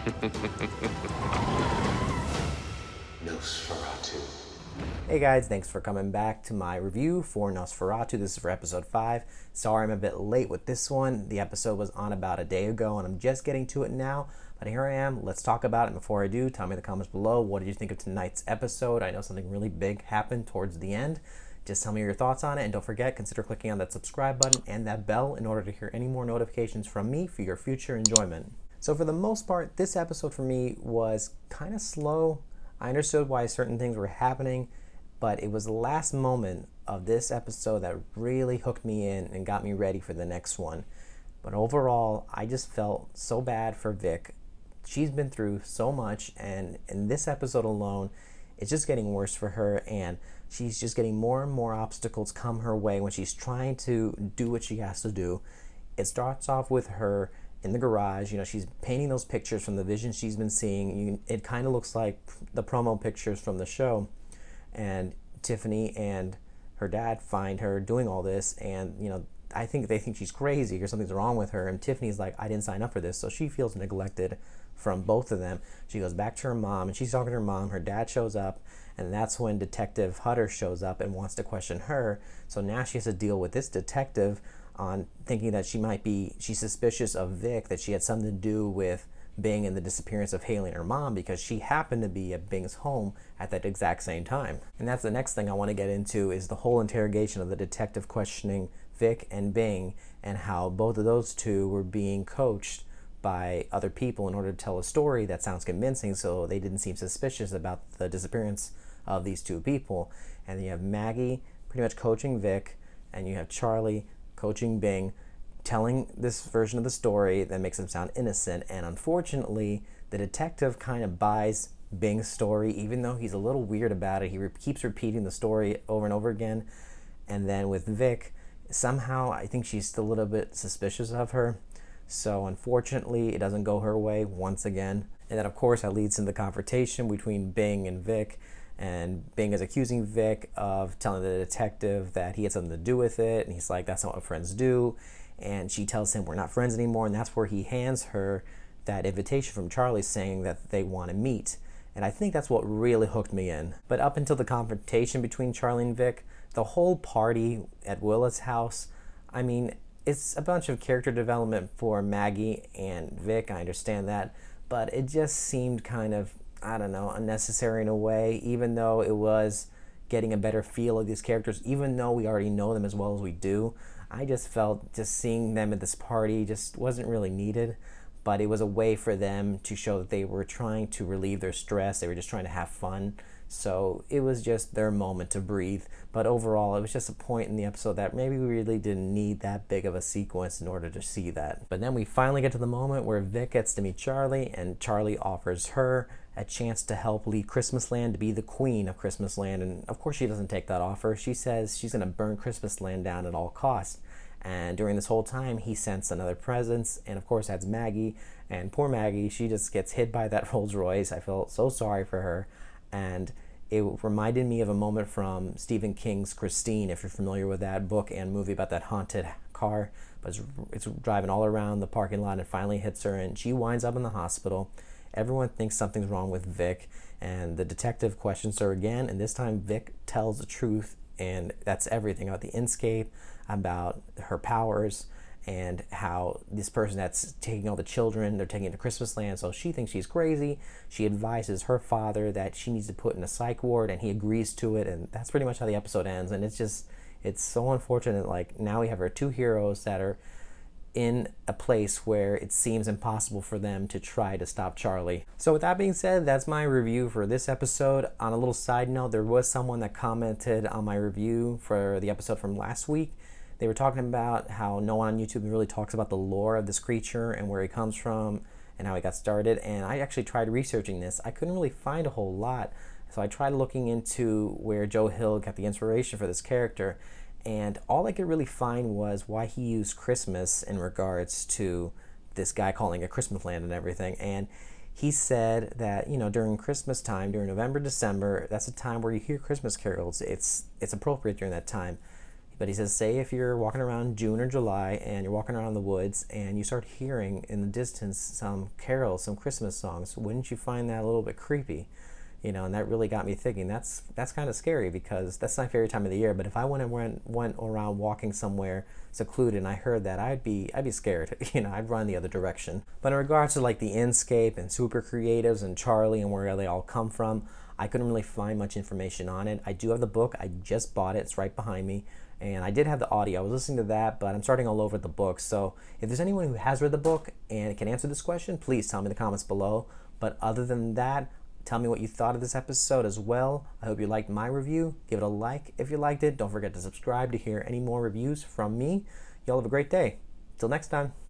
NOS4A2. Hey guys, thanks for coming back to my review for NOS4A2. This is for episode 5. Sorry I'm a bit late with this one. The episode was on about a day ago and I'm just getting to it now. But here I am. Let's talk about it. Before I do, tell me in the comments below, what did you think of tonight's episode? I know something really big happened towards the end. Just tell me your thoughts on it, and don't forget, consider clicking on that subscribe button and that bell in order to hear any more notifications from me for your future enjoyment. So for the most part, this episode for me was kind of slow. I understood why certain things were happening, but it was the last moment of this episode that really hooked me in and got me ready for the next one. But overall, I just felt so bad for Vic. She's been through so much, and in this episode alone, it's just getting worse for her, and she's just getting more and more obstacles come her way when she's trying to do what she has to do. It starts off with her in the garage. You know, she's painting those pictures from the visions she's been seeing. It kind of looks like the promo pictures from the show. And Tiffany and her dad find her doing all this, and I think they think she's crazy or something's wrong with her. And Tiffany's like, I didn't sign up for this, so she feels neglected from both of them. She goes back to her mom, and she's talking to her mom. Her dad shows up, and that's when Detective Hutter shows up and wants to question her. So now she has to deal with this detective on thinking that she's suspicious of Vic, that she had something to do with Bing and the disappearance of Haley and her mom, because she happened to be at Bing's home at that exact same time. And that's the next thing I want to get into, is the whole interrogation of the detective questioning Vic and Bing, and how both of those two were being coached by other people in order to tell a story that sounds convincing, so they didn't seem suspicious about the disappearance of these two people. And you have Maggie pretty much coaching Vic, and you have Charlie coaching Bing, telling this version of the story that makes him sound innocent. And unfortunately, the detective kind of buys Bing's story, even though he's a little weird about it. He keeps repeating the story over and over again. And then with Vic, somehow I think she's still a little bit suspicious of her. So unfortunately, it doesn't go her way once again. And then of course that leads into the confrontation between Bing and Vic. And Bing is accusing Vic of telling the detective that he had something to do with it. And he's like, that's not what friends do. And she tells him we're not friends anymore. And that's where he hands her that invitation from Charlie saying that they want to meet. And I think that's what really hooked me in. But up until the confrontation between Charlie and Vic, the whole party at Willa's house, I mean, it's a bunch of character development for Maggie and Vic, I understand that, but it just seemed kind of, I don't know, unnecessary in a way, even though it was getting a better feel of these characters, even though we already know them as well as we do. I just felt just seeing them at this party just wasn't really needed, but it was a way for them to show that they were trying to relieve their stress. They were just trying to have fun. So it was just their moment to breathe. But overall, it was just a point in the episode that maybe we really didn't need that big of a sequence in order to see that. But then we finally get to the moment where Vic gets to meet Charlie, and Charlie offers her a chance to help lead Christmasland, to be the queen of Christmasland. And of course she doesn't take that offer. She says she's going to burn Christmasland down at all costs. And during this whole time, he sends another presents, and of course that's Maggie. And poor Maggie, she just gets hit by that Rolls Royce. I felt so sorry for her. And it reminded me of a moment from Stephen King's Christine, if you're familiar with that book and movie about that haunted car. But it's driving all around the parking lot and finally hits her, and she winds up in the hospital. Everyone thinks something's wrong with Vic, and the detective questions her again, and this time Vic tells the truth, and that's everything about the Inscape, about her powers, and how this person that's taking all the children, they're taking it to Christmasland, so she thinks she's crazy. She advises her father that she needs to put in a psych ward, and he agrees to it, and that's pretty much how the episode ends. And it's so unfortunate. Like, now we have our two heroes that are in a place where it seems impossible for them to try to stop Charlie. So with that being said, that's my review for this episode. On a little side note, there was someone that commented on my review for the episode from last week. They were talking about how no one on YouTube really talks about the lore of this creature and where he comes from and how he got started. And I actually tried researching this. I couldn't really find a whole lot. So I tried looking into where Joe Hill got the inspiration for this character. And all I could really find was why he used Christmas in regards to this guy calling it Christmasland and everything. And he said that, during Christmas time, during November, December, that's a time where you hear Christmas carols. It's appropriate during that time. But he says, say if you're walking around June or July and you're walking around the woods and you start hearing in the distance some carols, some Christmas songs, wouldn't you find that a little bit creepy? And that really got me thinking. That's kind of scary because that's my favorite time of the year. But if I went around walking somewhere secluded and I heard that, I'd be scared. I'd run the other direction. But in regards to like the Inscape and Super Creatives and Charlie and where they all come from, I couldn't really find much information on it. I do have the book. I just bought it. It's right behind me. And I did have the audio. I was listening to that, but I'm starting all over the book. So if there's anyone who has read the book and can answer this question, please tell me in the comments below. But other than that, tell me what you thought of this episode as well. I hope you liked my review. Give it a like if you liked it. Don't forget to subscribe to hear any more reviews from me. Y'all have a great day. Till next time.